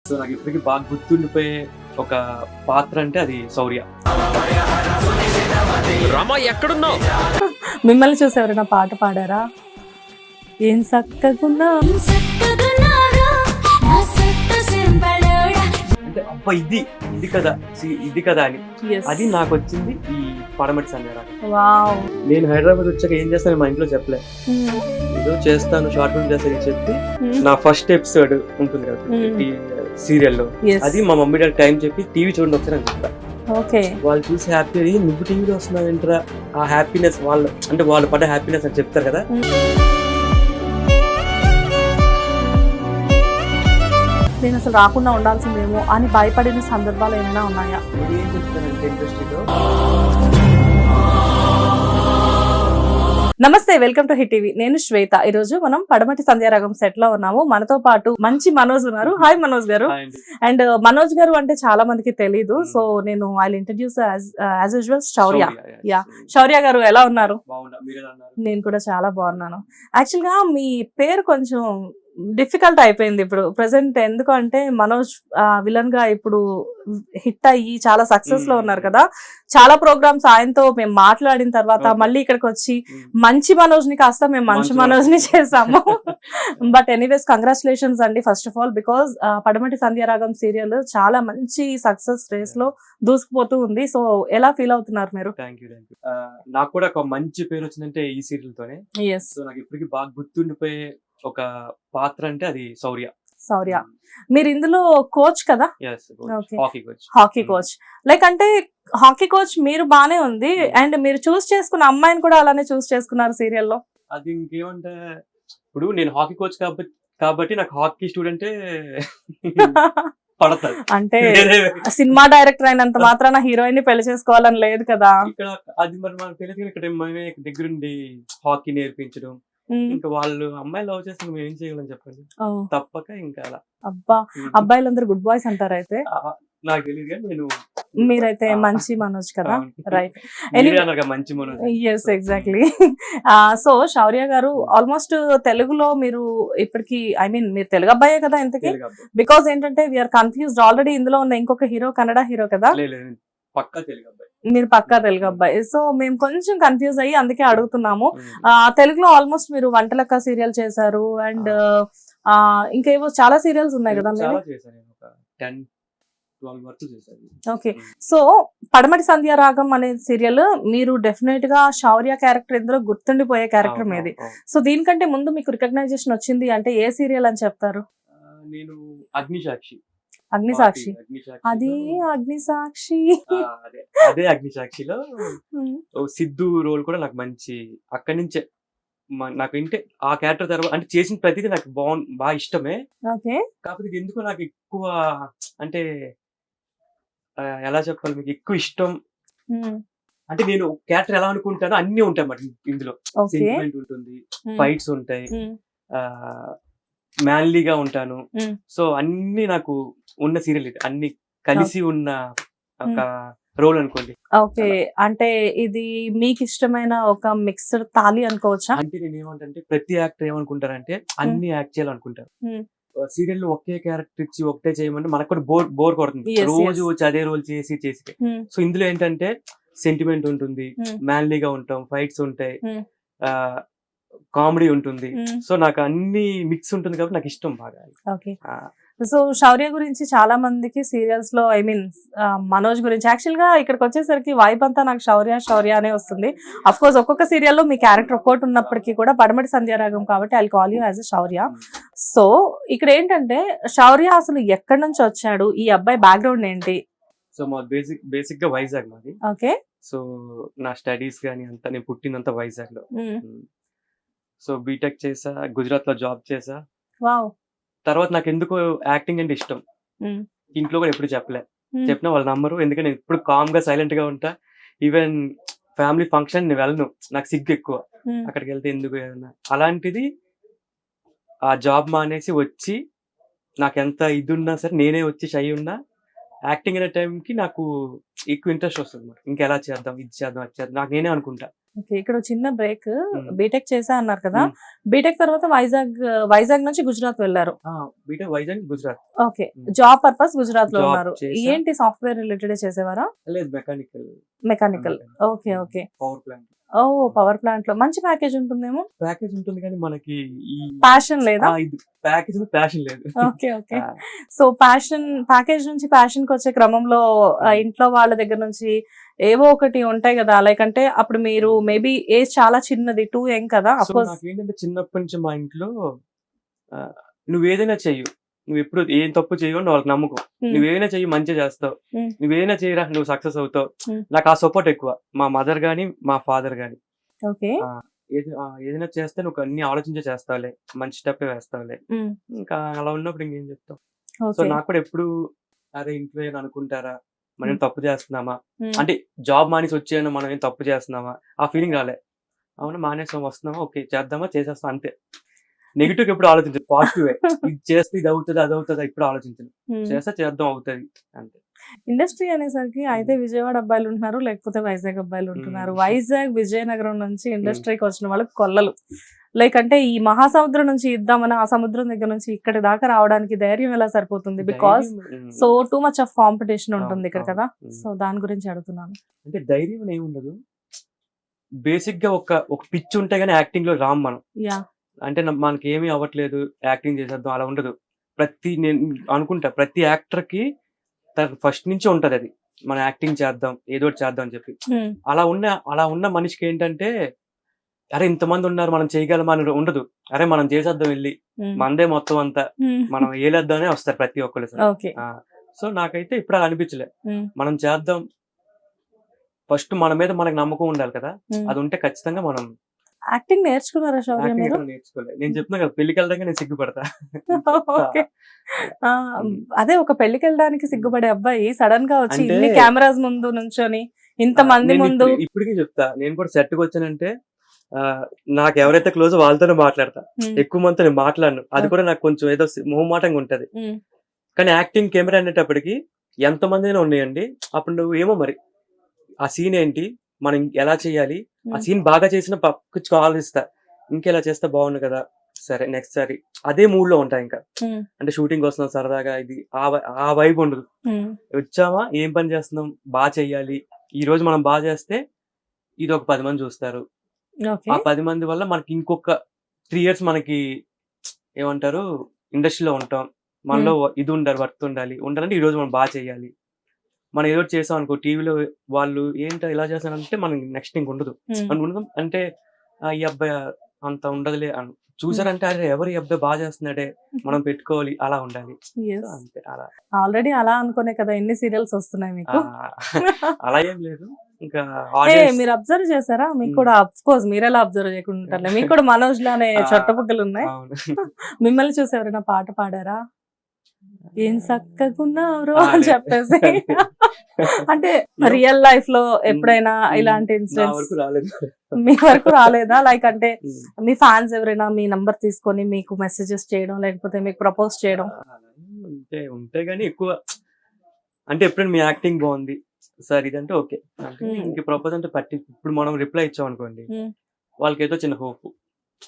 So నాకు ఇప్పటికి బాగా గుర్తుండిపోయే ఒక పాత్ర అంటే అది శౌర్య. రామా ఎక్కడున్నావు? మిమ్మల్ని చూసి ఎవరైనా పాట పాడారా? ఏం సక్కగున్నా అంటే అబ్బా ఇది ఇది కదా ఇది కదా అని Yes. అది నాకు వచ్చింది ఈ పడమటి సంధ్యారాగం. వావ్. నేను హైదరాబాద్ వచ్చాక ఏం చేస్తాను మా ఇంట్లో చెప్పలే, ఏదో చేస్తాను షార్ట్ ఫిల్మ్ చేస్తాను చెప్పి నా ఫస్ట్ ఎపిసోడ్ ఉంటుంది కదా సీరియల్లో, Yes. అది మా మమ్మీ డాడీ టైం చెప్పి టీవీ చూడండి ఒకసారి అని చెప్తా. ఓకే. వాళ్ళు చూసి హ్యాపీ అయ్యి నువ్వు టీవీలో వస్తున్నావు ఏంట్రా, ఆ హ్యాపీనెస్ వాళ్ళు అంటే వాళ్ళు పడ్డ హ్యాపీనెస్ అని చెప్తారు కదా. నేను అసలు రాకుండా ఉండాల్సిందేమో అని భయపడిన సందర్భాలు ఏమైనా ఉన్నాయా? నేను ఏం చెప్తానంటే ఇండస్ట్రీలో నమస్తే, వెల్కమ్ టు హిట్ టీవీ. నేను శ్వేత. ఈ రోజు మనం పడమటి సంధ్యారాగం సెట్ లో ఉన్నాము. మనతో పాటు మంచి మనోజ్ ఉన్నారు. హాయ్ మనోజ్ గారు. అండ్ మనోజ్ గారు అంటే చాలా మందికి తెలీదు, సో నేను I introduce as usual Shaurya. Yeah, Shaurya garu ఎలా ఉన్నారు? బాగుందా, మీరు ఎలా ఉన్నారు? నేను కూడా చాలా బాగున్నాను. యాక్చువల్ గా మీ పేరు కొంచెం డిఫికల్ట్ అయిపోయింది ఇప్పుడు ప్రెసెంట్, ఎందుకంటే మనోజ్ విలన్ గా ఇప్పుడు హిట్ అయ్యి చాలా సక్సెస్ లో ఉన్నారు కదా. చాలా ప్రోగ్రామ్స్ ఆయనతో మేము మాట్లాడిన తర్వాత మళ్ళీ ఇక్కడికి వచ్చి మంచి మనోజ్ ని కాస్త మేము మంచి మనోజ్ ని చేసాము. బట్ ఎనీవేస్ కంగ్రాచులేషన్స్ అండి ఫస్ట్ ఆఫ్ ఆల్, బికాస్ పడమటి సంధ్యారాగం సీరియల్ చాలా మంచి సక్సెస్ రేస్ లో దూసుకుపోతూ ఉంది. సో ఎలా ఫీల్ అవుతున్నారు మీరు? Thank you. నాకు కూడా ఒక మంచి పేరు వచ్చిందంటే ఈ సీరియల్ తోనే. ఎస్. సో నాకు ఇప్పటికి బాగా గుర్తుండిపోయే ఒక పాత్ర అంటే అది శౌర్య. శౌర్య, మీరు ఇందులో కోచ్ కదా? Okay. Hockey coach. Hockey coach, like అంటే హాకీ కోచ్ మీరు బానే ఉంది, అండ్ మీరు చూస్ చేసుకున్న అమ్మాయిని కూడా అలానే చూస్ చేసుకున్నారు సీరియల్లో. అది ఇంకేమంటే ఇప్పుడు నేను హాకీ కోచ్ కాబట్టి నాకు హాకీ స్టూడెంటే పడతారు. అంటే సినిమా డైరెక్టర్ అయినంత మాత్రాన హీరోయిన్ ని పెళ్లి చేసుకోవాలని లేదు కదా. ఇక్కడ అది మరి మనకు తెలియదు కానీ ఇక్కడ మేమే దగ్గరుండి హాకీ నేర్పించడం, ఇంకా వాళ్ళు అమ్మాయిలు లవ్ చేస్తే మేము ఏం చేయగలం చెప్పండి, తప్పక ఇంకా అలా. అబ్బా, అబ్బాయిలందరూ గుడ్ బాయ్స్ అంటారు అయితే. నాకు తెలియదు కానీ నేను మీరైతే మంచి మనోజ్ కదా, రైట్? మంచి Manoj. Yes, exactly. So Shaurya garu, almost తెలుగులో మీరు ఇప్పటికి ఐ మీన్ మీరు తెలుగు అబ్బాయే కదా ఇంతకీ? బికాస్ ఏంటంటే వీఆర్ కన్ఫ్యూజ్డ్, ఆల్రెడీ ఇందులో ఉన్న ఇంకొక హీరో కన్నడ హీరో కదా. పక్కా తెలుగు అబ్బాయి. మీరు పక్కా తెలుగు అబ్బాయి. సో మేము కొంచెం కన్ఫ్యూజ్ అయ్యి అందుకే అడుగుతున్నాము. తెలుగులో ఆల్మోస్ట్ మీరు వంటలక్క సీరియల్ చేశారు, అండ్ ఇంకేవో చాలా సీరియల్స్ ఉన్నాయి కదా. ఓకే. సో పడమటి సంధ్యారాగం అనే సీరియల్ మీరు డెఫినెట్ గా శౌర్య క్యారెక్టర్ ఇందులో గుర్తుండిపోయే క్యారెక్టర్ మీది. సో దీనికంటే ముందు మీకు రికగ్నైజేషన్ వచ్చింది అంటే ఏ సీరియల్ అని చెప్తారు? నేను అగ్నిసాక్షి. అగ్నిసాక్షి, అది అగ్నిసాక్షి. అదే అగ్నిసాక్షిలో సిద్ధు రోల్ కూడా నాకు మంచి, అక్కడి నుంచే నాకు ఇంటే ఆ క్యారెక్టర్ తర్వాత అంటే చేసిన ప్రతిదీ నాకు బాగా ఇష్టమే. కాకపోతే ఎందుకో నాకు ఎక్కువ అంటే ఎలా చెప్పాలి మీకు, ఎక్కువ ఇష్టం అంటే నేను క్యారెక్టర్ ఎలా అనుకుంటానో అన్ని ఉంటాయి అన్నమాట ఇందులో. సెంటిమెంట్ ఉంటుంది, ఫైట్స్ ఉంటాయి, మ్యాన్లీగా ఉంటాను. సో అన్ని నాకు ఉన్న సీరియల్ అన్ని కలిసి ఉన్న ఒక రోల్ అనుకోండి. ఓకే, అంటే ఇది మీకు ఇష్టమైన ఒక మిక్స్డ్ తాలి అనుకోవచ్చా? అంటే నేను ఏమంటే ప్రతి యాక్టర్ ఏమనుకుంటారంటే అన్ని యాక్ట్ చేయాలనుకుంటారు. సీరియల్ లో ఒకే క్యారెక్టర్ ఇచ్చి ఒకటే చేయమంటే మనకు కూడా బోర్ కొడుతుంది, రోజు వచ్చి అదే రోల్ చేసి. సో ఇందులో ఏంటంటే సెంటిమెంట్ ఉంటుంది, మ్యాన్లీగా ఉంటాం, ఫైట్స్ ఉంటాయి, కామెడీ ఉంటుంది. సో నాకు అన్ని మిక్స్ ఉంటుంది కాబట్టి నాకు ఇష్టం బాగా. ఓకే. సో శౌర్య గురించి చాలా మందికి సీరియల్స్ లో ఐ మీన్ మనోజ్ గురించి యాక్చువల్ గా ఇక్కడికి వచ్చేసరికి వైబ్ అంతా నాకు శౌర్య అనే వస్తుంది. అఫ్ కోర్స్ ఒక్కొక్క సీరియల్లో మీ క్యారెక్టర్ ఒక్కోటి ఉన్నప్పటికీ కూడా పడమటి సంధ్యారాగం కాబట్టి I call you as a Shaurya. So ఇక్కడ ఏంటంటే శౌర్య అసలు ఎక్కడి నుంచి వచ్చాడు, ఈ అబ్బాయి బ్యాక్గ్రౌండ్ ఏంటి? సో మా బేసిక్ గా వైజాగ్ మాది. ఓకే. సో నా స్టడీస్ గానీ అంతా నేను పుట్టినంత వైజాగ్ లో. సో బీటెక్ చేసా, గుజరాత్ లో జాబ్ చేసా. వావ్. తర్వాత నాకు ఎందుకో యాక్టింగ్ అంటే ఇష్టం. ఇంట్లో కూడా ఎప్పుడు చెప్పినా వాళ్ళ నమ్మరు, ఎందుకంటే నేను ఎప్పుడు కామ్ గా సైలెంట్ గా ఉంటా. ఈవెన్ ఫ్యామిలీ ఫంక్షన్ నేను వెళ్ళను, నాకు సిగ్గు ఎక్కువ, అక్కడికి వెళ్తే ఎందుకు ఏదన్నా. అలాంటిది ఆ జాబ్ మానేసి వచ్చి నాకు ఎంత ఇది ఉన్నా సరే నేనే వచ్చి షై ఉన్నా యాక్టింగ్ అనే టైంకి నాకు ఎక్కువ ఇంట్రెస్ట్ వస్తుంది. ఇంకెలా చేద్దాం, ఇది చేద్దాం, అది చేద్దాం నాకు నేనే అనుకుంటా. ఓకే. ఇక్కడ చిన్న బ్రేక్. ఉమ్, బీటెక్ చేసా అన్నారు కదా, ఉమ్. బీటెక్ తర్వాత వైజాగ్ నుంచి గుజరాత్ వెళ్ళారు. BTech Vizag Gujarat. Okay. Um. Job purpose Gujarat లో జాబ్ ఉన్నారు. చేసా. ఏంటి సాఫ్ట్వేర్ రిలేటెడ్ చేసేవారా? లేదు, mechanical. Mechanical. Okay okay. Power plant. Oh, power plant లో మంచి ప్యాకేజ్ ఉంటుందేమో. ప్యాకేజ్ ఉంటుంది కానీ మనకి ఈ ప్యాషన్ లేదా? ఇది ప్యాకేజ్ ప్యాషన్ లేదు. Okay okay. సో ప్యాకేజ్ నుంచి ప్యాషన్ కి వచ్చే క్రమంలో ఇంట్లో వాళ్ళ దగ్గర నుంచి ఏవో ఒకటి ఉంటాయి కదా, లైక్ అంటే అప్పుడు మీరు మేబీ ఏజ్ చాలా చిన్నది, 2 యంగ్ కదా. సో అఫ్కోర్స్ నాకేంటంటే చిన్నప్పటి నుంచి మా ఇంట్లో ఆ, నువ్వేదైనా చెయ్యు, నువ్వు ఎప్పుడు ఏం తప్పు చేయవు అని వాళ్ళకి నమ్మకం. నువ్వేమైనా చెయ్యి, మంచిగా చేస్తావు, నువ్వేమైనా చేయరా నువ్వు సక్సెస్ అవుతావు. నాకు ఆ సపోర్ట్ ఎక్కువ, మా మదర్ గానీ మా ఫాదర్ గానీ. ఓకే. ఏదైనా చేస్తే నువ్వు అన్ని ఆలోచించే చేస్తావులే, మంచి స్టెప్ వేస్తావులే. ఇంకా అలా ఉన్నప్పుడు ఇంకేం చెప్తావు. సో నాకు కూడా ఎప్పుడు అరే ఇంట్లో ఏమైనా అనుకుంటారా, మనం ఏం తప్పు చేస్తున్నామా, అంటే జాబ్ మానేసి వచ్చాను మనం ఏం తప్పు చేస్తున్నామా, ఆ ఫీలింగ్ రాలే. అవునా, మానేసాం వస్తున్నామా, ఓకే చేద్దామా, చేసేస్తాం అంతే. నెగిటివ్ ఎప్పుడు ఆలోచించదు, పాజిటివ్. ఇది చేస్తే ఇది అవుతుంది అది అవుతుంది ఇప్పుడు ఆలోచించను, చేస్తే చేద్దాం అవుతుంది అంతే. ఇండస్ట్రీ అనేసరికి అయితే విజయవాడ అబ్బాయిలు ఉంటున్నారు, లేకపోతే వైజాగ్ అబ్బాయిలు ఉంటున్నారు. వైజాగ్ విజయనగరం నుంచి ఇండస్ట్రీకి వచ్చిన వాళ్ళకి కొల్లలు. లైక్ అంటే ఈ మహాసముద్రం నుంచి ఇద్దామని ఆ సముద్రం దగ్గర నుంచి ఇక్కడి దాకా రావడానికి ధైర్యం ఎలా సరిపోతుంది? Because so too much of competition ఉంటుంది ఇక్కడ కదా. సో దాని గురించి అడుగుతున్నాను. అంటే ధైర్యం ఏమి ఉండదు, బేసిక్ గా ఒక పిచ్ ఉంటే గానీ యాక్టింగ్ లో రామ్ మనం. యా. అంటే మనకి ఏమీ అవ్వట్లేదు యాక్టింగ్ చేసేద్దాం అలా ఉండదు. నేను అనుకుంటా ప్రతి యాక్టర్ కి ఫస్ట్ నుంచి ఉంటది అది, మనం యాక్టింగ్ చేద్దాం ఏదో ఒకటి చేద్దాం అని చెప్పి. అలా ఉన్న మనిషికి ఏంటంటే అరే ఇంతమంది ఉన్నారు మనం చేయగలమా అని ఉండదు. అరే మనం చేసేద్దాం వెళ్ళి, మనదే మొత్తం అంతా మనం ఏలేద్దామనే వస్తారు ప్రతి ఒక్కరు. సో నాకైతే ఇప్పుడు అలా అనిపించలే, మనం చేద్దాం. ఫస్ట్ మన మీద మనకు నమ్మకం ఉండాలి కదా, అది ఉంటే ఖచ్చితంగా మనం. యాక్టింగ్ నేర్చుకున్నారా శౌర్య మీరు? నేర్చుకోలేదు, నేను చెప్తున్నా కదా పెళ్లికి వెళ్ళడానికి నేను సిగ్గుపడతా. ఓకే. అదే ఒక పెళ్లికి వెళ్ళడానికి సిగ్గుపడే అబ్బాయి సడన్ గా వచ్చి ఇన్ని కెమెరాస్ ముందు నుంచొని ఇంత మంది ముందు. ఇప్పటికీ చెప్తా, నేను కూడా సెట్ కి వచ్చానంటే నాకు ఎవరైతే క్లోజ్ వాళ్ళతోనే మాట్లాడతా, ఎక్కువ మందితో నేను మాట్లాడను. అది కూడా నాకు కొంచెం ఏదో మొహమాటంగా ఉంటది. కానీ యాక్టింగ్ కెమెరా అనేటప్పటికి ఎంత మంది అయినా ఉన్నాయండి. అప్పుడు నువ్వు ఏమో మరి ఆ సీన్ ఏంటి, మనం ఎలా చేయాలి, ఆ సీన్ బాగా చేసిన పక్కకు ఆలోచిస్తా, ఇంకెలా చేస్తే బాగుండు కదా, సరే నెక్స్ట్ సారి అదే మూడ్ లో ఉంటా. ఇంకా అంటే షూటింగ్ వస్తున్నాం సరదాగా, ఇది ఆ వైబ్ ఉండదు. వచ్చామా ఏం పని చేస్తున్నాం, బాగా చెయ్యాలి. ఈ రోజు మనం బాగా చేస్తే ఇది ఒక 10 మంది చూస్తారు. ఆ 10 మంది వల్ల మనకి ఇంకొక 3 years మనకి ఏమంటారు ఇండస్ట్రీలో ఉంటాం. మనలో ఇది ఉండాలి, వర్త్ ఉండాలంటే ఈ రోజు మనం బాగా చేయాలి. మనం ఏదో చేసాం అనుకో, టీవీలో వాళ్ళు ఏంటో ఇలా చేస్తానంటే మనం నెక్స్ట్ ఇంక ఉండదు. అంటే ఈ అబ్బాయి అంత ఉండదులే చూసారంటే అరే ఎవరు ఈ అబ్బాయి బాగా చేస్తున్నాడే మనం పెట్టుకోవాలి, అలా ఉండాలి. అంతే. అలా ఆల్రెడీ అలా అనుకునే కదా ఎన్ని సీరియల్స్ వస్తున్నాయి మీకు. అలా ఏం లేదు. ఇంకా మీరు అబ్జర్వ్ చేశారా? మీకు కూడా అఫ్ కోర్స్ మీరు ఎలా అబ్జర్వ్ చేయకుండా ఉంటారు, మీకు కూడా మనోజ్ లానే చొట్టబుగ్గలు ఉన్నాయి. మిమ్మల్ని చూసి ఎవరైనా పాట పాడారా? ఏం చక్కకున్నారో అని చెప్పేసి. అంటే రియల్ లైఫ్ లో ఎప్పుడైనా ఇలాంటి ఇన్సిడెంట్స్ మీ వరకు రాలేదా? లైక్ అంటే మీ ఫ్యాన్స్ ఎవరైనా మీ నంబర్ తీసుకొని మీకు మెసేజెస్ చేయడం, లేకపోతే మీకు ప్రపోజ్ చేయడం? ఉంటే గానీ ఎక్కువ అంటే ఎప్పుడైనా మీ యాక్టింగ్ బాగుంది సార్ ఇదంటే ఓకే, ఇంక ప్రపోజ్ అంటే ఇప్పుడు మనం రిప్లై ఇచ్చాం అనుకోండి, వాళ్ళకి ఏదో చిన్న హోప్,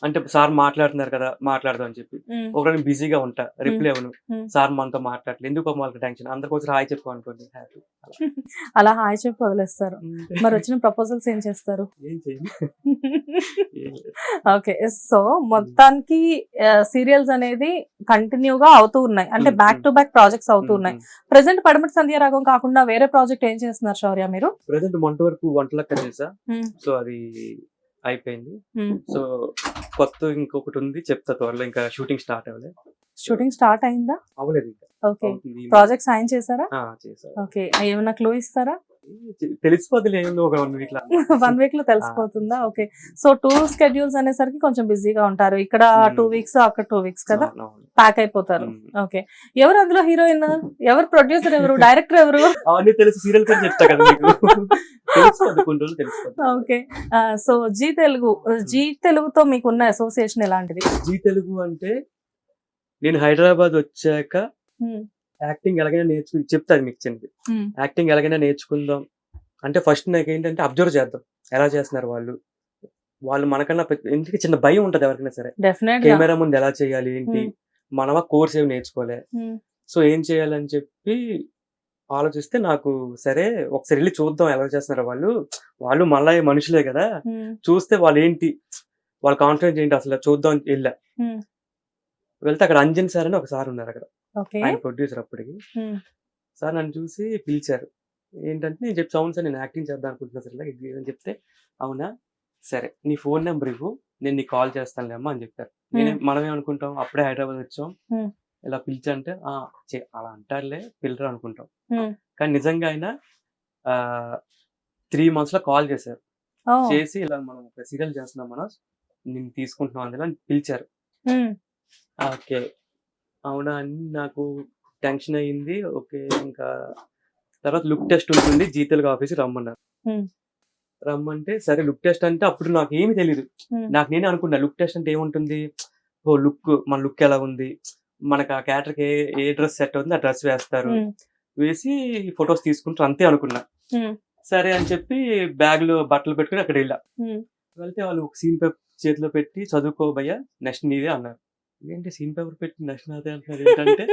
అంటే సార్ మాట్లాడుతున్నారు కదా మాట్లాడదాం అని చెప్పి. ఒకరోజు బిజీగా ఉంటా, రిప్లై అవ్వను, సార్ మనతో మాట్లాడలేదు ఎందుకు వాళ్ళకి టెన్షన్, అందరికోసం హాయ్ చెప్పు అనుకోండి, హ్యాపీ. అలా హాయ్ చెప్పి వదిలేస్తారు. మరి వచ్చిన ప్రపోజల్స్ ఏం చేస్తారు? ఏం చేయండి. ఓకే. సో మొత్తానికి సీరియల్స్ అనేది కంటిన్యూగా అవుతూ ఉన్నాయి, అంటే బ్యాక్ టు బ్యాక్ ప్రాజెక్ట్స్ అవుతూ ఉన్నాయి. ప్రెసెంట్ పడమటి సంధ్యారాగం కాకుండా వేరే ప్రాజెక్ట్ ఏం చేస్తున్నారు శౌర్య మీరు? ప్రెసెంట్ మొంట వరకు వంటలక్క చేసా, సో అది అయిపోయింది. సో కొత్త ఇంకొకటి ఉంది, చెప్తా త్వరలో. ఇంకా షూటింగ్ స్టార్ట్ అవ్వలేదు. షూటింగ్ స్టార్ట్ అయిందా? అవ్వలేదు ఇంకా. ఓకే. ప్రాజెక్ట్ సైన్ చేశారా? చేశారు. ఓకే. ఏమైనా క్లూ ఇస్తారా? తెలిసిపోతుంది ఒక 1 week లో. 1 week లో తెలిసిపోతుందా? ఓకే. సో 2 schedules అనేసరికి కొంచెం బిజీగా ఉంటారు. ఇక్కడ 2 weeks, అక్కడ 2 weeks కదా, ప్యాక్ అయిపోతారు. ఓకే. ఎవరు అందులో హీరోయిన్, ఎవరు ప్రొడ్యూసర్, ఎవరు డైరెక్టర్, ఎవరు? అవన్నీ తెలుసు, సీరియల్ పేరు చెప్తా కదా మీకు. ఓకే. సో జీ తెలుగుతో మీకున్న అసోసియేషన్ ఎలాంటిది? జీ తెలుగు అంటే నేను హైదరాబాద్ వచ్చాక యాక్టింగ్ ఎలాగైనా చెప్తాను మీకు చిన్నది. యాక్టింగ్ ఎలాగైనా నేర్చుకుందాం అంటే ఫస్ట్ నాకు ఏంటంటే అబ్జర్వ్ చేద్దాం ఎలా చేస్తున్నారు వాళ్ళు, వాళ్ళు మనకన్నా ఎందుకంటే చిన్న భయం ఉంటది ఎవరికైనా సరే. డెఫినెట్ గా కెమెరా ముందు ఎలా చేయాలి ఏంటి, ఉమ్, మనమా కోర్స్ ఏమి నేర్చుకోలే. ఉమ్, సో ఏం చేయాలని చెప్పి ఆలోచిస్తే నాకు సరే ఒకసారి వెళ్ళి చూద్దాం ఎలా చేస్తున్నారో వాళ్ళు. వాళ్ళు మళ్ళా మనుషులే కదా, ఉమ్, చూస్తే వాళ్ళు ఏంటి, వాళ్ళ కాన్ఫిడెన్స్ ఏంటి అసలు చూద్దాం అని వెళ్ళా. ఉమ్, వెళ్తే అక్కడ అంజన్ సార్ అని ఒక సార్ ఉన్నారు అక్కడ, ఓకే ఆయన ప్రొడ్యూసర్ అప్పటికి. ఉమ్, సార్ నన్ను చూసి పిలిచారు. ఏంటంటే నేను చెప్పి అవును సార్ నేను యాక్టింగ్ చేద్దాం అనుకుంటున్నా సార్ ఇలా ఇది అని చెప్తే, అవునా సరే నీ ఫోన్ నెంబర్ ఇవ్వు నేను నీకు కాల్ చేస్తానులే అమ్మా అని చెప్పారు. మనం ఏమనుకుంటాం అప్పుడే హైదరాబాద్ వచ్చాం ఉమ్, ఇలా పిలిచంటే అలా అంటారులే పిల్లరు అనుకుంటాం. ఉమ్, కానీ నిజంగా ఆయన 3 months లో కాల్ చేశారు. ఓ, చేసి ఇలా మనం ఒక సీరియల్ చేస్తున్నాం మనం నేను తీసుకుంటున్నాం అందులో అని పిలిచారు. ఉమ్, ఓకే అవునా అని నాకు టెన్షన్ అయ్యింది. ఓకే ఇంకా తర్వాత లుక్ టెస్ట్ ఉంటుంది జీ తెలుగు ఆఫీస్ రమ్మన్నారు. ఉమ్, రమ్మంటే సరే లుక్ టెస్ట్ అంటే అప్పుడు నాకు ఏమీ తెలియదు. ఉమ్, నాకు నేనే అనుకున్నా లుక్ టెస్ట్ అంటే ఏముంటుంది, ఓ లుక్ మన లుక్ ఎలా ఉంది, మనకు ఆ క్యారెక్టర్కి ఏ డ్రెస్ సెట్ అవుతుంది ఆ డ్రెస్ వేస్తారు, ఉమ్, వేసి ఫొటోస్ తీసుకుంటారు అంతే అనుకున్నా. ఉమ్, సరే అని చెప్పి బ్యాగ్ లో బట్టలు పెట్టుకుని అక్కడ వెళ్ళా. ఉమ్, వెళ్తే వాళ్ళు ఒక సీన్ పేపర్ చేతిలో పెట్టి చదువుకోబయ్యా నెక్స్ట్ నీదే అన్నారు. ఏంటి సీన్ పేపర్ పెట్టి నెక్స్ట్ నాదే అంటున్నారు ఏంటంటే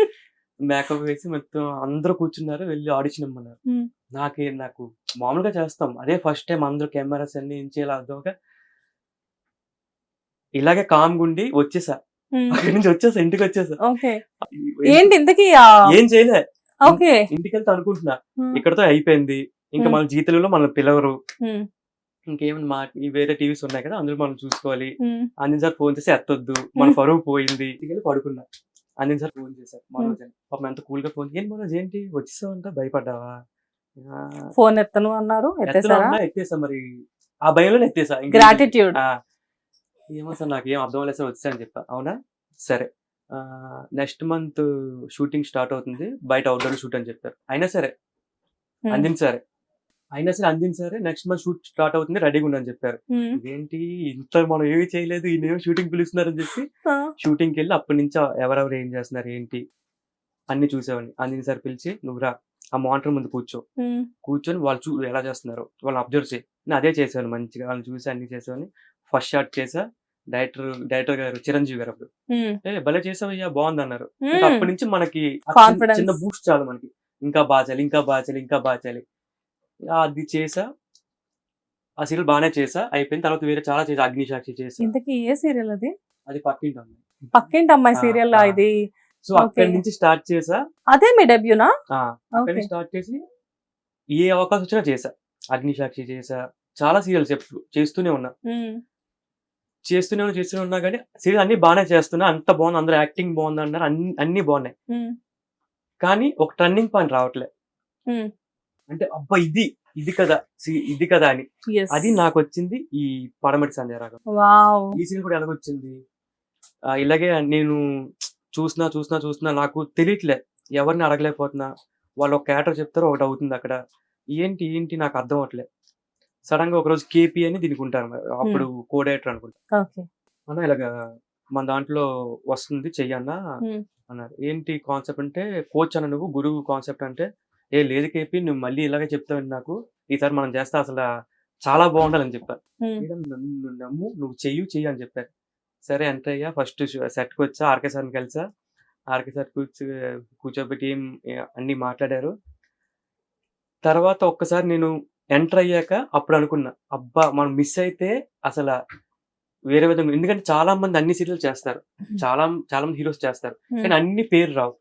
మేకప్ వేసి మొత్తం అందరూ కూర్చున్నారు, వెళ్ళి ఆడిషన్ ఇమ్మన్నారు. ఉమ్, నాకు మామూలుగా చేస్తాం అదే ఫస్ట్ టైం అందరూ కెమెరాస్ అన్ని ఏం చేయాలి అర్థంగా ఇలాగే కామ్ గుండి వచ్చేసా. ఉమ్, అక్కడి నుంచి వచ్చేసా ఇంటికి వచ్చేసా. ఓకే ఏంటి ఇంతకీ ఏం చేయలే, ఓకే ఇంటికి వెళ్తే అనుకుంటున్నా ఇక్కడతో అయిపోయింది ఇంకా మన జీ తెలుగులో మనం పిలవరు, ఇంకేమైనా ఈ వేరే టీవీస్ ఉన్నాయి కదా అందులో మనం చూసుకోవాలి. అంజన్ సార్ ఫోన్ చేసి ఎత్తొద్దు మన పరువు పోయింది. ఇంటికి పడుకున్నా. అంజన్ సార్ ఫోన్ చేశారు మనోజ్ అని. పాపం ఎంత కూల్ గా ఫోన్ ఏం మనోజ్ ఏంటి వచ్చేసావంట భయపడ్డావా, ఫోన్ ఎత్తను అన్నారు, ఎత్తేసారా? ఎత్తేసా మరి ఆ భయంలోనే ఎత్తేసా. గ్రాటిట్యూడ్. ఏమో సార్ నాకు ఏం అర్థం లేదు సార్ వచ్చా అని చెప్పా. అవునా సరే నెక్స్ట్ మంత్ షూటింగ్ స్టార్ట్ అవుతుంది బయట అవుట్డోర్ షూట్ అని చెప్పారు. అయినా సరే అంజన్ సరే నెక్స్ట్ మంత్ షూట్ స్టార్ట్ అవుతుంది రెడీగా ఉండని చెప్పారు. ఇదేంటి ఇంత మనం ఏమీ చేయలేదు ఈయన షూటింగ్ పిలుస్తున్నారని చెప్పి షూటింగ్కి వెళ్ళి అప్పటి నుంచి ఎవరెవరు ఏం చేస్తున్నారు ఏంటి అన్ని చూసేవాడిని. అంజన్ సార్ పిలిచి నువ్వు రా ఆ మానిటర్ ముందు కూర్చొని వాళ్ళు ఎలా చేస్తున్నారు వాళ్ళని అబ్జర్వ్ చేయి. నేను అదే చేశాను మంచిగా వాళ్ళని చూసి అన్ని చేసేవాడిని. ఫస్ట్ షాట్ చేసా. డైరెక్టర్ గారు చిరంజీవి గారు అప్పుడు భలే చేసావయ్యా బాగుంది అన్నారు. అప్పటి నుంచి మనకి చిన్న బూస్ట్ చాలు మనకి, ఇంకా బాగా చేయాలి. అది చేసా, ఆ సీరియల్ బాగానే చేసా అయిపోయిన తర్వాత వేరే చాలా చేసా. అగ్నిసాక్షి చేసా. ఇంతకీ ఏ సీరియల్ అది? అది పక్కింటి అమ్మాయి. పక్కింటి అమ్మాయి సీరియల్ ఇది. సో అక్కడి నుంచి స్టార్ట్ చేసా. అదే మీ డెబ్యూనా? అక్కడి నుంచి స్టార్ట్ చేసి ఏ అవకాశం వచ్చినా చేసా. అగ్నిసాక్షి చేసా, చాలా సీరియల్స్ చేస్తూనే ఉన్నా కానీ సీరియల్ అన్ని బాగానే చేస్తున్నా. అంత బాగుంది, అందరూ యాక్టింగ్ బాగుంది అన్నారు, అన్ని బాగున్నాయి. కానీ ఒక టర్నింగ్ పాయింట్ రావట్లే. అంటే అబ్బా ఇది కదా అని. అది నాకు వచ్చింది ఈ పడమటి సంధ్య రాగం. ఈ సీరియల్ కూడా ఎలాగొచ్చింది, ఇలాగే నేను చూస్తున్నా నాకు తెలియట్లే, ఎవరిని అడగలేకపోతున్నా. వాళ్ళు ఒక క్యారెక్టర్ చెప్తారు ఒకటి అవుతుంది అక్కడ, ఏంటి నాకు అర్థం అవట్లే. సడన్ గా ఒకరోజు కేపీ అని దీనికి ఉంటారు అప్పుడు కో డైరెక్టర్ అనుకుంటా. అన్న ఇలాగా మన దాంట్లో వస్తుంది చెయ్యన్నా అన్నారు. ఏంటి కాన్సెప్ట్ అంటే కోచ్ అన్న నువ్వు గురువు కాన్సెప్ట్ అంటే లేదు కేపీ నువ్వు మళ్ళీ ఇలాగే చెప్తావు నాకు, ఈసారి మనం చేస్తా అసలు చాలా బాగుండాలని చెప్పారు. నన్ను నమ్ము నువ్వు చెయ్యి అని చెప్పారు. సరే ఎంటర్ అయ్యా. ఫస్ట్ సెట్కి వచ్చా, ఆర్కే సార్ని కలిసా. ఆర్కే సార్ కూర్చోబెట్టి అన్ని మాట్లాడారు. తర్వాత ఒక్కసారి నేను ఎంటర్ అయ్యాక అప్పుడు అనుకున్నా అబ్బా మనం మిస్ అయితే అసలు వేరే విధంగా, ఎందుకంటే చాలా మంది అన్ని సీరియల్ చేస్తారు, చాలా మంది హీరోస్ చేస్తారు కానీ అన్ని పేరు రావు.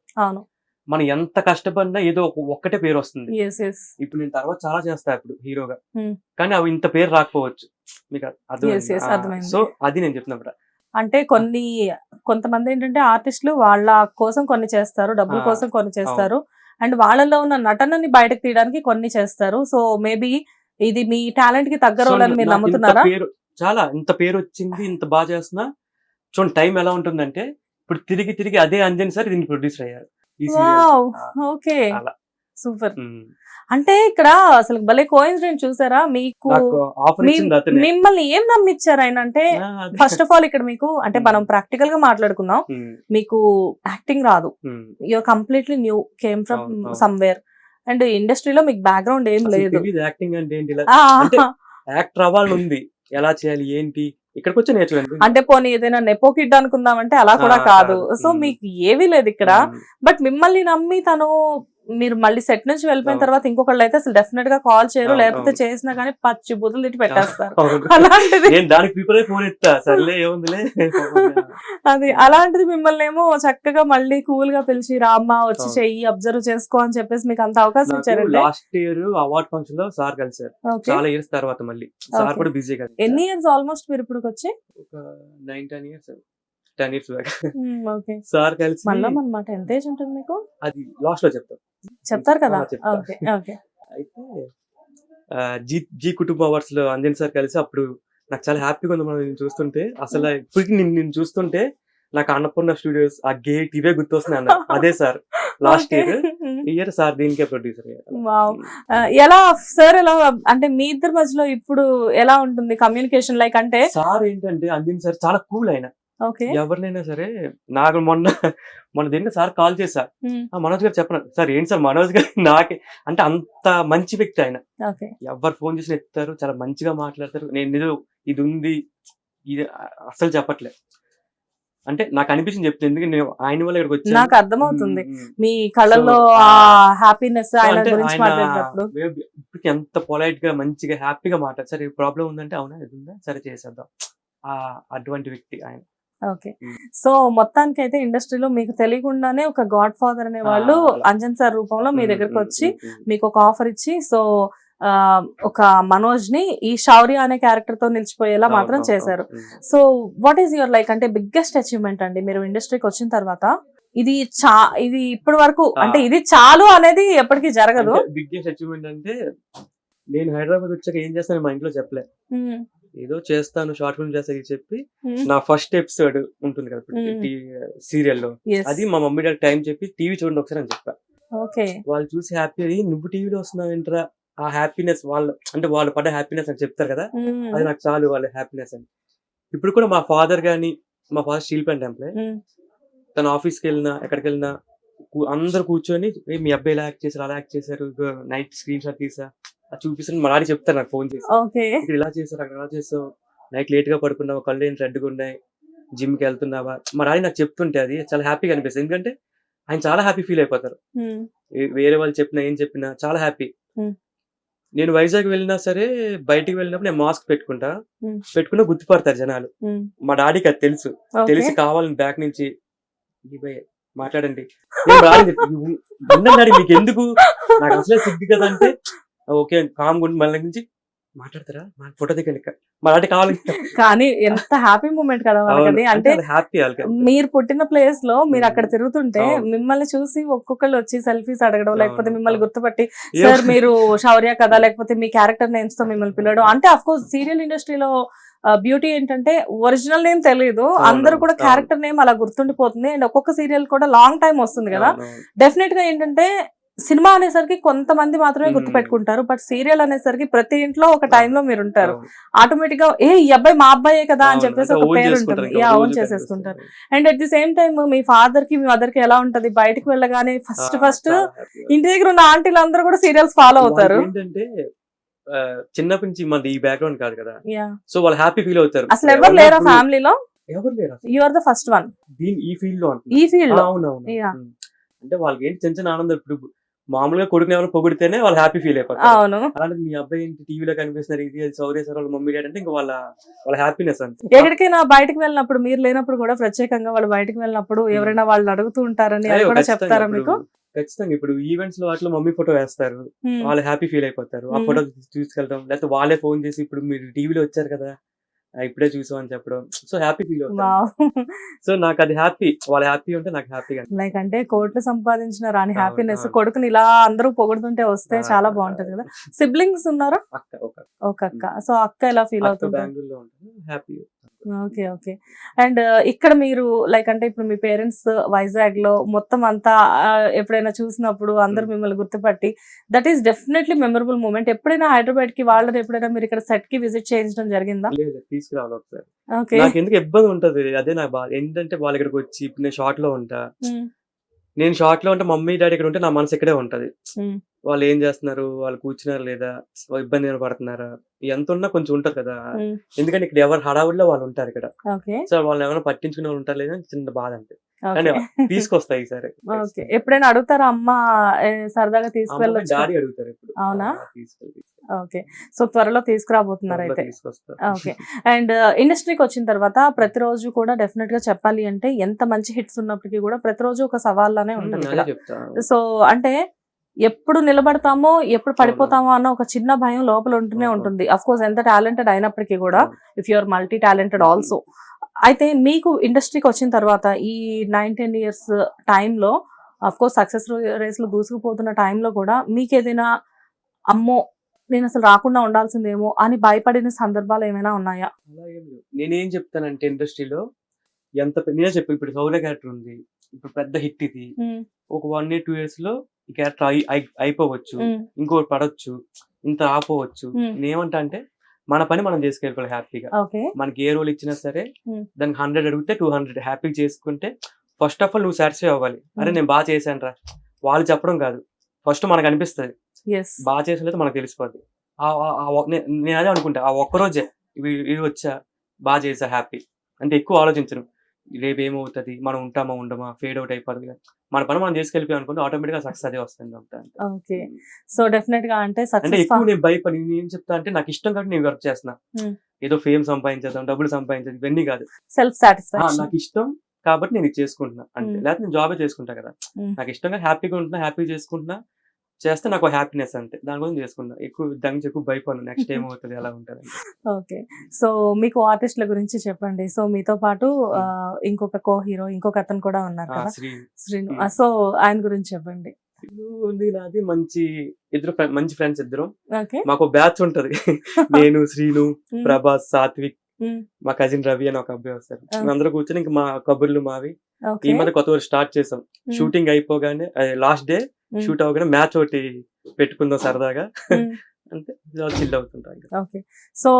మనం ఎంత కష్టపడినా ఏదో ఒక్కటే పేరు వస్తుంది. ఇప్పుడు నేను తర్వాత చాలా చేస్తా ఇప్పుడు హీరోగా, కానీ అవి ఇంత పేరు రాకపోవచ్చు. మీకు అర్థమైంది. సో అది నేను చెప్తున్నా. అంటే కొంతమంది ఏంటంటే ఆర్టిస్టులు వాళ్ళ కోసం కొన్ని చేస్తారు, డబ్బుల కోసం కొన్ని చేస్తారు, అండ్ వాళ్ళలో ఉన్న నటనని బయటకు తీయడానికి కొన్ని చేస్తారు. సో మేబీ ఇది మీ టాలెంట్ కి తగ్గ రోల్ అని మీరు నమ్ముతున్నారా? చాలా ఇంత పేరు వచ్చింది, ఇంత బాగా చేస్తున్నా. చూడండి టైం ఎలా ఉంటుందంటే ఇప్పుడు తిరిగి అదే అంజన్ సార్ దీన్ని ప్రొడ్యూసర్ అయ్యారు. Okay super. అంటే ఇక్కడ అసలు భలే కోఇన్సిడెంట్ చూసారా, మీకు మిమ్మల్ని ఏం నమ్మిచ్చారు ఆయన అంటే ఫస్ట్ ఆఫ్ ఆల్ ఇక్కడ మీకు అంటే మనం ప్రాక్టికల్ గా మాట్లాడుకుందాం, మీకు యాక్టింగ్ రాదు, you're completely new, came from somewhere, and ఇండస్ట్రీలో మీకు బ్యాక్గ్రౌండ్ ఏం లేదు. యాక్టింగ్ అంటే ఏంటి, యాక్టర్ అవ్వాలని ఉంది ఎలా చేయాలి ఏంటి ఇక్కడికి వచ్చి నేర్చుకోండి. అంటే పోనీ ఏదైనా నెపో కిడ్ అనుకుందామంటే అలా కూడా కాదు. సో మీకు ఏవీ లేదు ఇక్కడ. బట్ మిమ్మల్ని నమ్మి తను మీరు మళ్ళీ సెట్ నుంచి వెళ్ళిపోయిన తర్వాత ఇంకొకళ్ళు అయితే అసలు డెఫినెట్ గా కాల్ చేయరు, లేకపోతే చేసినా గానీ పచ్చి బుద్ధులు తిట్టి పెట్టేస్తారు. అలాంటిది నేను దానికి ప్రిపేర్ అయి ఫోన్ ఎత్తా, సర్లే ఏముందిలే. అది అలాంటిది మిమ్మల్ని ఏమో చక్కగా మళ్ళీ కూల్ గా పిలిచి రామ్మా వచ్చి చెయ్యి అబ్జర్వ్ చేసుకో అని చెప్పేసి మీకు అంత అవకాశం ఇచ్చారండి. లాస్ట్ ఇయర్ అవార్డ్ ఫంక్షన్ లో సార్ కలిసారు, చాలా ఇయర్స్ తర్వాత మళ్ళీ. సార్ కూడా బిజీ కదా. ఎన్ని ఇయర్స్ ఆల్మోస్ట్ మీరు ఇప్పుడు వచ్చి? ఒక 9-10 years 10 years బ్యాక్ సార్ కలిసి. మళ్ళీ అన్నమాట. ఎంత ఏజ్ ఉంటుంది మీకు? అది లాస్ట్ లో చెప్తారు కదా. అయితే జీ కుటుంబ అవార్డ్స్ లో అంజన్ సార్ కలిసి అప్పుడు నాకు చాలా హ్యాపీగా ఉంది. మనం చూస్తుంటే అసలు ఇప్పటికి నేను చూస్తుంటే నాకు అన్నపూర్ణ స్టూడియోస్ ఆ గేట్ ఇవే గుర్తొస్తున్నాయి అన్న. అదే సార్ లాస్ట్ ఇయర్ సార్ దీనికే ప్రొడ్యూసర్ అయ్యారు. ఎలా సార్ ఎలా అంటే మీ ఇద్దరి మధ్యలో ఇప్పుడు ఎలా ఉంటుంది కమ్యూనికేషన్? లైక్ అంటే సార్ ఏంటంటే అంజన్ సార్ చాలా కూల్. ఆయన ఎవరినైనా సరే, నాకు మొన్న దీన్ని సార్ కాల్ చేశారు, మనోజ్ గారు చెప్పను సార్. ఏంటి సార్ మనోజ్ గారు నాకే అంటే అంత మంచి వ్యక్తి ఆయన. ఎవరు ఫోన్ చేసి ఎత్తారు, చాలా మంచిగా మాట్లాడతారు. నేను ఇది ఉంది ఇది అసలు చెప్పట్లే అంటే నాకు అనిపించింది చెప్తే, ఎందుకంటే నేను ఆయన వల్ల ఇక్కడికి వచ్చాను. నాకు అర్థమవుతుంది మీ కళ్ళల్లో ఆ హ్యాపీనెస్ ఆయన గురించి మాట్లాడినప్పుడు. ఇప్పటికి ఎంత పొలైట్ గా మంచిగా హ్యాపీగా మాట్లాడు. సరే ప్రాబ్లం ఉందంటే అవునా ఇది ఉందా సరే చేసేద్దాం, అటువంటి వ్యక్తి ఆయన. ఓకే. సో మొత్తానికి అయితే ఇండస్ట్రీలో మీకు తెలియకుండానే ఒక గాడ్ ఫాదర్ అనే వాళ్ళు అంజన్ సార్ రూపంలో మీ దగ్గరకు వచ్చి మీకు ఒక ఆఫర్ ఇచ్చి సో ఒక మనోజ్ ని ఈ శౌర్య అనే క్యారెక్టర్ తో నిలిచిపోయేలా మాత్రం చేశారు. So what is your like అంటే బిగ్గెస్ట్ అచీవ్మెంట్ అండి మీరు ఇండస్ట్రీకి వచ్చిన తర్వాత? ఇది ఇప్పటి వరకు అంటే ఇది చాలు అనేది ఎప్పటికీ జరగదు. బిగ్గెస్ట్ అచీవ్మెంట్ అంటే నేను హైదరాబాద్ వచ్చాక ఏం చేస్తాను మా ఇంట్లో చెప్పలే, ఏదో చేస్తాను షార్ట్ ఫిల్మ్ చేస్తా చెప్పి నా ఫస్ట్ ఎపిసోడ్ ఉంటుంది కదా సీరియల్లో, అది మా మమ్మీ డాడీ టైం చెప్పి టీవీ చూడండి ఒకసారి అని చెప్పా. వాళ్ళు చూసి హ్యాపీ అయ్యి నువ్వు టీవీలో వస్తున్నావు ఏంట్రా, ఆ హ్యాపీనెస్ వాళ్ళు పడ్డ హ్యాపీనెస్ అని చెప్తారు కదా, అది నాకు చాలు వాళ్ళ హ్యాపీనెస్ అని. ఇప్పుడు కూడా మా ఫాదర్ స్టీల్ ప్లాంట్ ఎంప్లాయ్, తన ఆఫీస్కి వెళ్ళినా ఎక్కడికి వెళ్ళినా అందరు కూర్చొని మీ అబ్బాయి ఇలా యాక్ట్ చేశారు అలా యాక్ట్ చేశారు, నైట్ స్క్రీన్ షాట్ తీసా చూపిస్తాను. మా డాడీ చెప్తారు నాకు ఫోన్ చేసి, ఇక్కడ ఇలా చేస్తారు అక్కడ ఇలా చేస్తావు, నైట్ లేట్ గా పడుకున్నావు, కళ్ళు ఏంటి రెడ్గా ఉన్నాయి, జిమ్ కి వెళ్తున్నావా, మా డాడీ నాకు చెప్తుంటే అది చాలా హ్యాపీగా అనిపిస్తుంది. ఎందుకంటే ఆయన చాలా హ్యాపీ ఫీల్ అయిపోతారు. వేరే వాళ్ళు చెప్పినా ఏం చెప్పినా చాలా హ్యాపీ. నేను వైజాగ్ వెళ్ళినా సరే బయటికి వెళ్ళినప్పుడు నేను మాస్క్ పెట్టుకున్నా గుర్తుపడతారు జనాలు. మా డాడీకి అది తెలిసి కావాలని బ్యాక్ నుంచి మాట్లాడండి డాడీ మీకు ఎందుకు, నాకు అసలే సిగ్గు కదా అంటే ఓకే కామ్ గుండి మళ్ళీ నుంచి మాట్లాడతారా ఫోటో దగ్గర మా డాడీ కావాలి. కానీ ఎంత హ్యాపీ మూమెంట్ కదా వాళ్ళకి. అంటే హ్యాపీ మీరు పుట్టిన ప్లేస్ లో మీరు అక్కడ తిరుగుతుంటే మిమ్మల్ని చూసి ఒక్కొక్కళ్ళు వచ్చి సెల్ఫీస్ అడగడం, లేకపోతే మిమ్మల్ని గుర్తుపట్టి సార్ మీరు శౌర్య కదా, లేకపోతే మీ క్యారెక్టర్ నేమ్స్ తో మిమ్మల్ని పిలవడం. అంటే అఫ్ కోర్స్ సీరియల్ ఇండస్ట్రీలో బ్యూటీ ఏంటంటే ఒరిజినల్ నేమ్ తెలియదు, అందరూ కూడా క్యారెక్టర్ నేమ్ అలా గుర్తుండిపోతుంది. అండ్ ఒక్కొక్క సీరియల్ కూడా లాంగ్ టైం వస్తుంది కదా. డెఫినెట్ గా ఏంటంటే సినిమా అనేసరికి కొంతమంది మాత్రమే గుర్తు పెట్టుకుంటారు, బట్ సీరియల్ అనేసరికి ప్రతి ఇంట్లో ఒక టైంలో మీరు ఉంటారు. ఆటోమేటిక్ గా ఈ అబ్బాయి మా అబ్బాయే కదా అని చెప్పేసి ఒక పేరు ఉంటుంది, ఓన్ చేసేసుకుంటారు. And at the same time మీ ఫాదర్ కి మీ మదర్ కి ఎలా ఉంటది, బయటకు వెళ్ళగానే ఫస్ట్ ఇంటి దగ్గర ఉన్న ఆంటీలు అందరూ కూడా సీరియల్స్ ఫాలో అవుతారు. చిన్నప్పటి నుంచి మనది ఈ బ్యాక్గ్రౌండ్ కాదు కదా, సో వాళ్ళు హ్యాపీ ఫీల్ అవుతారు. అసలు ఎవరు లేరా ఫ్యామిలీలో? ఎవరు లేరు, you are the first one ఈ ఫీల్డ్ లో. అవునవును. అంటే వాళ్ళకి ఏంటి చిన్న చిన్న ఆనందం. ఇప్పుడు మామూలుగా కొడుకుని ఎవరు పొగిడితేనే వాళ్ళు హ్యాపీ ఫీల్ అయిపోతారు. అలాంటి మీ అబ్బాయి టీవీలో కనిపిస్తున్నారు, ఇది శౌర్య సార్ వాళ్ళ మమ్మీ డాడీ అంటే ఇంకా వాళ్ళ హ్యాపీనెస్ అంతే. ఎక్కడికైనా బయటకు వెళ్ళినప్పుడు మీరు లేనప్పుడు కూడా ప్రత్యేకంగా వాళ్ళు బయటకు వెళ్ళినప్పుడు ఎవరైనా వాళ్ళు అడుగుతూ ఉంటారని కూడా చెప్తారా మీకు? ఖచ్చితంగా. ఇప్పుడు ఈవెంట్స్ లో వాటిలో మమ్మీ ఫోటో వేస్తారు, వాళ్ళు హ్యాపీ ఫీల్ అయిపోతారు. ఆ ఫోటో తీసుకెళ్తాం, లేకపోతే వాళ్ళే ఫోన్ చేసి ఇప్పుడు మీరు టీవీలో వచ్చారు కదా ఇప్పుడే చూసాం అని చెప్పడం, సో హ్యాపీ ఫీల్ అవుతారు. సో నాకు అది హ్యాపీ, వాళ్ళ హ్యాపీ ఉంటే నాకు హ్యాపీగా. లైక్ అంటే కోట్లు సంపాదించిన రాని హ్యాపీనెస్ కొడుకుని ఇలా అందరూ పొగుడుతుంటే వస్తే చాలా బాగుంటది కదా. సిబ్లింగ్స్ ఉన్నారా? ఒక అక్క. సో అక్క ఎలా ఫీల్ అవుతుంది? బెంగళూరులో ఉంటుంది, హ్యాపీ. ఓకే. అండ్ ఇక్కడ మీరు లైక్ అంటే ఇప్పుడు మీ పేరెంట్స్ వైజాగ్ లో మొత్తం అంతా ఎప్పుడైనా చూసినప్పుడు అందరు మిమ్మల్ని గుర్తుపట్టి that is definitely memorable moment. ఎప్పుడైనా హైదరాబాద్ కి వాళ్ళని ఎప్పుడైనా మీరు ఇక్కడ సెట్ కి విజిట్ చేయించడం జరిగిందా? తీసుకురావాలి ఒకసారి. నాకు ఎందుకు ఇబ్బంది ఉంటది, అదే నాకు బాధ. ఏంటంటే వాళ్ళ ఇక్కడికి వచ్చి ఇప్పుడు నేను షార్ట్ లో ఉంటా, నేను షార్ట్ లో ఉంటే మమ్మీ డాడీ ఇక్కడ ఉంటే నా మనసు ఇక్కడే ఉంటది. వాళ్ళు ఏం చేస్తున్నారు, వాళ్ళు కూర్చున్నారా లేదా, ఇబ్బంది ఏమైనా పడుతున్నారా, ఎంత ఉన్నా కొంచెం ఉంటది కదా. ఎందుకంటే ఇక్కడ ఎవరు హడావుడిలో వాళ్ళు ఉంటారు ఇక్కడ. ఓకే సో వాళ్ళు ఏమైనా పట్టించుకునే వాళ్ళు ఉంటారు లేదా అని చిన్న బాధ అంతే. కానీ తీసుకొస్తాయి ఈసారి. ఓకే ఎప్పుడైనా అడుగుతారా అమ్మ సరదాగా తీసుకెళ్ళొచ్చు? డాడీ అడుగుతారు ఇప్పుడు. అవునా? తీసుకెళ్ళి ఓకే సో త్వరలో తీసుకురాబోతున్నారు అయితే. తీసుకొస్తారు. ఓకే అండ్ ఇండస్ట్రీకి వచ్చిన తర్వాత ప్రతిరోజు కూడా డెఫినెట్ గా చెప్పాలి అంటే ఎంత మంచి హిట్స్ ఉన్నప్పటికీ కూడా ప్రతిరోజు ఒక సవాల్లానే ఉంటుంది అదే ఇక్కడ. చెప్తా. సో అంటే ఎప్పుడు నిలబడతామో ఎప్పుడు పడిపోతామో అన్న ఒక చిన్న భయం లోపల ఉంటూనే ఉంటుంది. అఫ్ కోర్స్ ఎంత టాలెంటెడ్ అయినప్పటికీ కూడా if you are multi talented also. అయితే మీకు ఇండస్ట్రీకి వచ్చిన తర్వాత ఈ 9-10 ఇయర్స్ టైంలో అఫ్ కోర్స్ సక్సెస్ రేస్ లో దూసుకుపోతున్న టైంలో కూడా మీకు ఏదైనా అమ్మో నేను అసలు రాకుండా ఉండాల్సిందేమో అని భయపడిన సందర్భాలు ఏమైనా ఉన్నాయా? అలా ఏం లేవు. నేనేం చెప్తానంటే ఇండస్ట్రీలో నేనే చెప్పి ఇప్పుడు సౌర్య క్యారెక్టర్ ఉంది, ఇప్పుడు పెద్ద హిట్ ఇది, ఒక 1 year 2 years లో ఈ క్యారెక్టర్ అయిపోవచ్చు, ఇంకోటి పడవచ్చు, ఇంత ఆపోవచ్చు. నేనేమంటా అంటే మన పని మనం చేసుకెళ్ళిపోవాలి హ్యాపీగా. మనకి ఏ రోల్ ఇచ్చినా సరే దానికి 100 అడిగితే 200 హ్యాపీగా చేసుకుంటే ఫస్ట్ ఆఫ్ ఆల్ నువ్వు సాటిస్ఫై అవ్వాలి. అరే నేను బాగా చేశాను రా, వాళ్ళు చెప్పడం కాదు, ఫస్ట్ మనకు అనిపిస్తుంది బాగా చేసలేదు మనకు తెలిసిపోద్ది. నేను అదే అనుకుంటా, ఆ ఒక్కరోజే ఇది వచ్చా బాగా చేసా హ్యాపీ అంటే ఎక్కువ ఆలోచించను రేపు ఏమవుతుంది, మనం ఉంటామా ఉండమా, ఫేడ్ అవుట్ అయిపోతుంది. మన పని మనం చేసుకెళ్ళిపోయాం అనుకుంటే ఆటోమేటిక్ గా సక్సెస్ అదే వస్తుంది. ఓకే సో డెఫినెట్ గా అంటే ఎక్కువ నేను భయపడి నేను చెప్తా అంటే నాకు ఇష్టం కాబట్టి నేను వర్క్ చేస్తున్నా. ఏదో ఫేమ్ సంపాదించేద్దాం, డబ్బులు సంపాదించేది ఇవన్నీ కాదు. సెల్ఫ్ సాటిస్ఫాక్షన్ నాకు ఇష్టం కాబట్టి నేను ఇది చేసుకుంటున్నా అంటే, లేకపోతే నేను జాబే చేసుకుంటా కదా. నాకు ఇష్టంగా హ్యాపీగా ఉంటున్నా, హ్యాపీ చేసుకుంటున్నా, చేస్తే నాకు హ్యాపీనెస్ అంతే, దాని గురించి చేసుకున్నా. దాని నుంచి ఎక్కువ భయపడను నెక్స్ట్ ఏమవుతుంది ఎలా ఉంటుంది. ఓకే సో మీకు ఆర్టిస్టుల గురించి చెప్పండి. సో మీతో పాటు ఇంకొక కో హీరో ఇంకొక అతను కూడా ఉన్నారు కదా, శ్రీను. సో ఆయన గురించి చెప్పండి. నాది మంచి ఫ్రెండ్స్ ఇద్దరు. మాకు బ్యాచ్ ఉంటది. నేను, శ్రీను, ప్రభాస్, సాత్విక్, మా కజిన్ రవి అని ఒక అబ్బాయి వస్తారు. అందరూ కూర్చొని ఇంకా మా కబుర్లు మావి. ఈ మధ్య కొత్త స్టార్ట్ చేసాం. షూటింగ్ అయిపోగానే లాస్ట్ డే షూట్ అవగానే మ్యాచ్ ఒకటి పెట్టుకుందాం సరదాగా అంటే చిల్ అవుతుంటాం. Okay so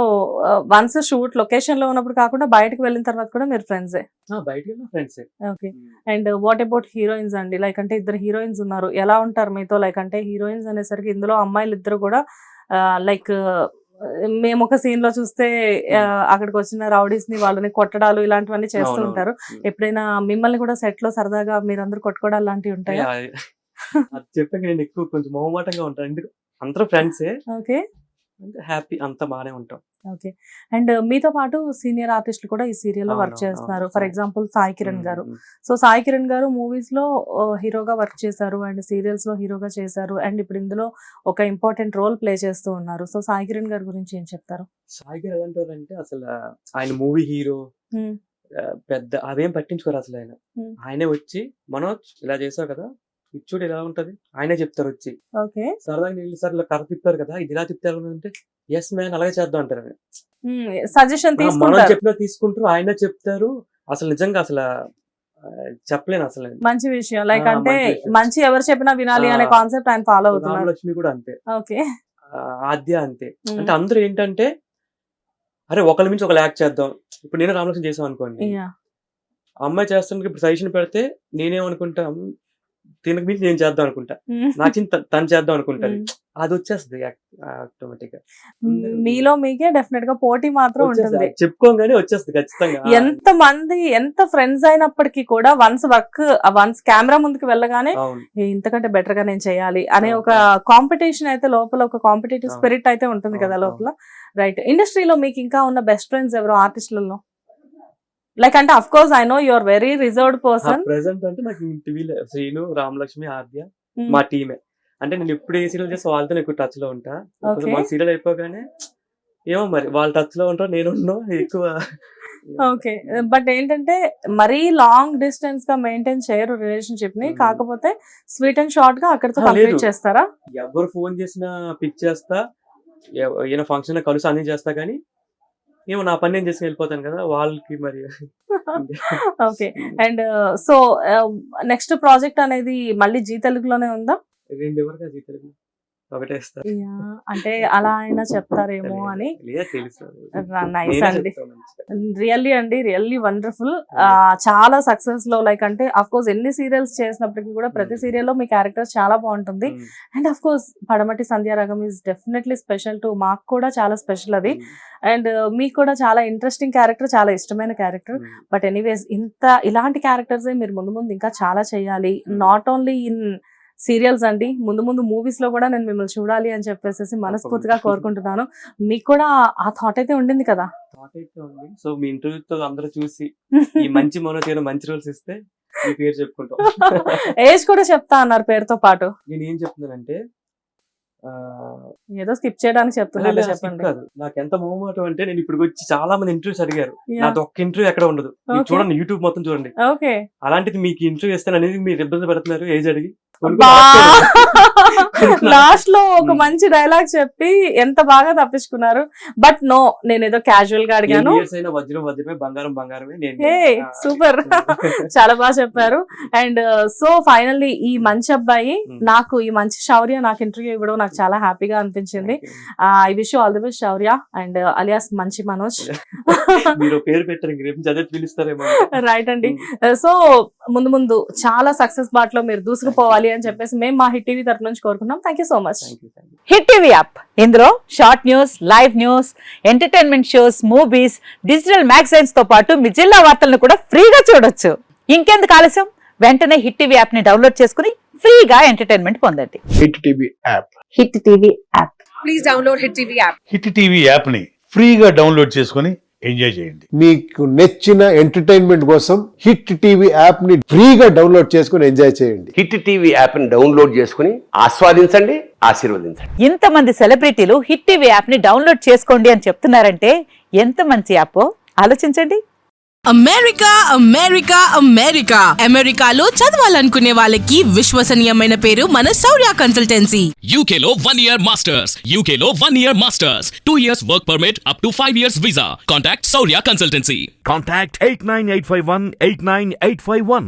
once shoot location లో ఉన్నప్పుడు కాకుండా బయటకు వెళ్ళిన తర్వాత కూడా మీరు ఫ్రెండ్సే? బయటకు వెళ్ళిన ఫ్రెండ్సే. Okay and what about heroines అండి? లైక్ అంటే ఇద్దరు హీరోయిన్స్ ఉన్నారు, ఎలా ఉంటారు మీతో? లైక్ అంటే హీరోయిన్స్ అనేసరికి ఇందులో అమ్మాయిలు ఇద్దరు కూడా లైక్ మేము ఒక సీన్ లో చూస్తే అక్కడికి వచ్చిన రౌడీస్ ని వాళ్ళని కొట్టడాలు ఇలాంటివన్నీ చేస్తూ ఉంటారు. ఎప్పుడైనా మిమ్మల్ని కూడా సెట్ లో సరదాగా మీరందరూ కొట్టుకోవడాలు లాంటివి ఉంటాయా? అది చెప్పాక నేను ఎక్కువ కొంచెం మొహమాటంగా ఉంటాను, ఎందుకు అందరూ ఫ్రెండ్సే. ఓకే హ్యాపీ అంతా బాగానే ఉంటాం. ఓకే అండ్ మీతో పాటు సీనియర్ ఆర్టిస్టులు కూడా ఈ సీరియల్ లో వర్క్ చేస్తున్నారు. ఫర్ ఎగ్జాంపుల్ సాయి కిరణ్ గారు. సో సాయి కిరణ్ గారు మూవీస్ లో హీరోగా వర్క్ చేశారు అండ్ సీరియల్స్ లో హీరోగా చేశారు అండ్ ఇప్పుడు ఇందులో ఒక ఇంపార్టెంట్ రోల్ ప్లే చేస్తూ ఉన్నారు. సో సాయి కిరణ్ గారి గురించి ఏం చెప్తారు? సాయి కిరణ్ ఎలాంటి అసలు ఆయన మూవీ హీరో పెద్ద అవేం పట్టించుకోరు అసలు. ఆయనే వచ్చి మనోజ్ ఇలా చేసావు కదా, ఇచ్చుడు ఎలా ఉంటది ఆయనే చెప్తారు వచ్చి. సరదాగా నీళ్ళు సార్ ఇలా కర్ర తిప్పారు కదా, ఇది ఇలా తిప్పారు అంటే ఎస్ మ్యాన్ అలాగే చేద్దాం అంటారు. సజెషన్ మనం చెప్పినా తీసుకుంటారు, ఆయనే చెప్తారు. అసలు నిజంగా అసలు చెప్పలేను అసలు. మంచి విషయం. లైక్ అంటే మంచి ఎవరు చెప్పినా వినాలి అనే కాన్సెప్ట్ ఆయన ఫాలో అవుతున్నారు. రామలక్ష్మి కూడా అంతే, ఓకే ఆద్య అంతే. అంటే అందరూ ఏంటంటే అరే ఒకరి మించి ఒకరు యాక్ట్ చేద్దాం. ఇప్పుడు నేను రామలక్ష్మి చేసాం అనుకోండి, అమ్మాయి చేస్తానికి ఇప్పుడు సజెషన్ పెడితే నేనేమనుకుంటా దీనికి మించి నేను చేద్దాం అనుకుంటా, నాకు తను చేద్దాం అనుకుంటాను, అది వచ్చేస్తుంది ఆటోమేటిక్ గా. మీలో మీకే డెఫినెట్ గా పోటీ మాత్రం ఉంటుంది, చెప్పుకోగానే వచ్చేస్తుంది ఖచ్చితంగా. ఎంత మంది ఎంత ఫ్రెండ్స్ అయినప్పటికీ కూడా వన్స్ కెమెరా ముందుకు వెళ్ళగానే ఇంతకంటే బెటర్ గా నేను చేయాలి అనే ఒక కాంపిటీషన్ అయితే లోపల, ఒక కాంపిటేటివ్ స్పిరిట్ అయితే ఉంటుంది కదా లోపల. రైట్. ఇండస్ట్రీలో మీకు ఇంకా ఉన్న బెస్ట్ ఫ్రెండ్స్ ఎవరు ఆర్టిస్టులలో? లైక్ అంటే of course I know you are very reserved person. Present అంటే నాకు టీవీలో శ్రీను, రామలక్ష్మి, ఆద్య మా టీమే. అంటే నేను ఎప్పుడు ఏ సీరియల్ చేస్తే వాళ్ళతో ఎక్కువ టచ్ లో ఉంటా. మా సీరియల్ అయిపోగానే ఏమో మరి వాళ్ళు టచ్ లో ఉంటారు, నేను ఎక్కువ. ఓకే బట్ ఏంటంటే మరీ లాంగ్ డిస్టెన్స్ గా మెయింటైన్ చేయరు రిలేషన్షిప్ ని, కాకపోతే స్వీట్ అండ్ షార్ట్ గా అక్కడితో కంప్లీట్ చేస్తారా? ఎవరు ఫోన్ చేసినా పిక్ చేస్తా, ఏమైనా ఫంక్షన్ లో కలుసు అన్ని చేస్తా, కానీ ఏమో నా పని నేను చేసి వెళ్ళిపోతాను కదా వాళ్ళకి మరి. Okay and so next project అనేది మళ్ళీ జీ తెలుగులోనే ఉందా? 2 వరకు జీ తెలుగు ఒకటేస్తారు. అంటే అలా అయినా చెప్తారేమో అని. లేదా తెలుసు. నైస్ నేనే అండి. చెప్తాను మంచిగా. Really wonderful. చాలా సక్సెస్ లో లైక్ అంటే అఫ్ కోర్స్ ఎన్ని సీరియల్స్ చేసినప్పటికీ కూడా ప్రతి సీరియల్ లో మీ క్యారెక్టర్ చాలా బాగుంటుంది. అండ్ అఫ్ కోర్స్ పడమటి Sandhyaragam is definitely special to మాకు కూడా చాలా స్పెషల్ అది. అండ్ మీకు కూడా చాలా ఇంట్రెస్టింగ్ క్యారెక్టర్, చాలా ఇష్టమైన క్యారెక్టర్. బట్ ఎనీవేస్ ఇలాంటి క్యారెక్టర్స్ మీరు ముందు ముందు ఇంకా చాలా చేయాలి. నాట్ ఓన్లీ ఇన్ సీరియల్స్ అండి, ముందు ముందు మూవీస్ లో కూడా నేను మిమ్మల్ని చూడాలి అని చెప్పేసి మనస్ఫూర్తిగా కోరుకుంటున్నాను. మీకు కూడా ఆ థాట్ అయితే ఉండింది కదా? థాట్ అయితే ఉంది. సో మీ ఇంటర్వ్యూతో అందరూ చూసి ఈ మంచి మనోజ్ ఏదో మంచి రోల్స్ ఇస్తే మీ పేరు చెప్పుకుంటాం. ఏజ్ కూడా చెప్తా అన్నారు పేరుతో పాటు. నేను ఏం చెప్తున్నానంటే ఏదో స్కిప్ చేయడానికి చెప్తున్నారు, చెప్పండి. కాదు, నాకు ఎంత మొహమాటం అంటే నేను ఇప్పుడు వచ్చి చాలా మంది ఇంటర్వ్యూస్ అడిగారు, నాది ఒక్క ఇంటర్వ్యూ ఎక్కడ ఉండదు. మీరు చూడండి, యూట్యూబ్ మొత్తం చూడండి. ఓకే, అలాంటిది మీకు ఇంటర్వ్యూ ఇస్తాను అనేది మీరు ఇబ్బంది పెడుతున్నారు ఏజ్ అడిగి. లాస్ట్ లో ఒక మంచి డైలాగ్ చెప్పి ఎంత బాగా తప్పించుకున్నారు. బట్ నో, నేను ఏదో క్యాజువల్ గా అడిగాను. వజ్రం వజ్రమే, బంగారం బంగారమే. సూపర్, చాలా బాగా చెప్పారు. అండ్ సో ఫైనల్లీ ఈ మంచి అబ్బాయి నాకు, ఈ మంచి శౌర్య నాకు ఇంటర్వ్యూ ఇవ్వడం నాకు చాలా హ్యాపీగా అనిపించింది. I wish you all the best Shaurya and alias మంచి మనోజ్. మీరు పేరు పెట్టారు, చదివి పిలుస్తారేమో. రైట్ అండి. సో ముందు ముందు చాలా సక్సెస్ బాట్ లో మీరు దూసుకుపోవాలి అని చెప్పేసి మేము మా హిట్ టీవీ తరఫు నుంచి కోరుకున్నాం. Thank you so much. Hit TV app, ఇందులో short news, live news, entertainment shows, movies, digital magazines తో పాటు మీ జిల్లా వార్తలను కూడా ఫ్రీగా చూడొచ్చు. ఇంకెందుకు ఆలస్యం, వెంటనే హిట్ టీవీ యాప్ ని డౌన్లోడ్ చేసుకుని ఫ్రీగా ఎంటర్టైన్మెంట్ పొందండి. Hit TV app. Hit TV app. Please download hit TV app. Hit TV app ని ఫ్రీగా డౌన్లోడ్ చేసుకుని ఎంజాయ్ చేయండి. మీకు నచ్చిన ఎంటర్టైన్మెంట్ కోసం హిట్ టీవీ యాప్ ని ఫ్రీగా డౌన్లోడ్ చేసుకుని ఎంజాయ్ చేయండి. హిట్ టీవీ యాప్ ని డౌన్లోడ్ చేసుకుని ఆస్వాదించండి, ఆశీర్వదించండి. ఇంతమంది సెలబ్రిటీలు హిట్ టీవీ యాప్ ని డౌన్లోడ్ చేసుకోండి అని చెప్తున్నారంటే ఎంత మంచి యాప్ ఆలోచించండి. అమెరికా అమెరికా అమెరికా అమెరికాలో చదవాలనుకునే వాళ్ళకి విశ్వసనీయమైన పేరు మన శౌర్య కన్సల్టెన్సీ. UK లో 1 year masters. UK లో 1 year masters. 2 years work permit up to 5 years visa. Contact Saurya Consultancy. Contact 89851 89851.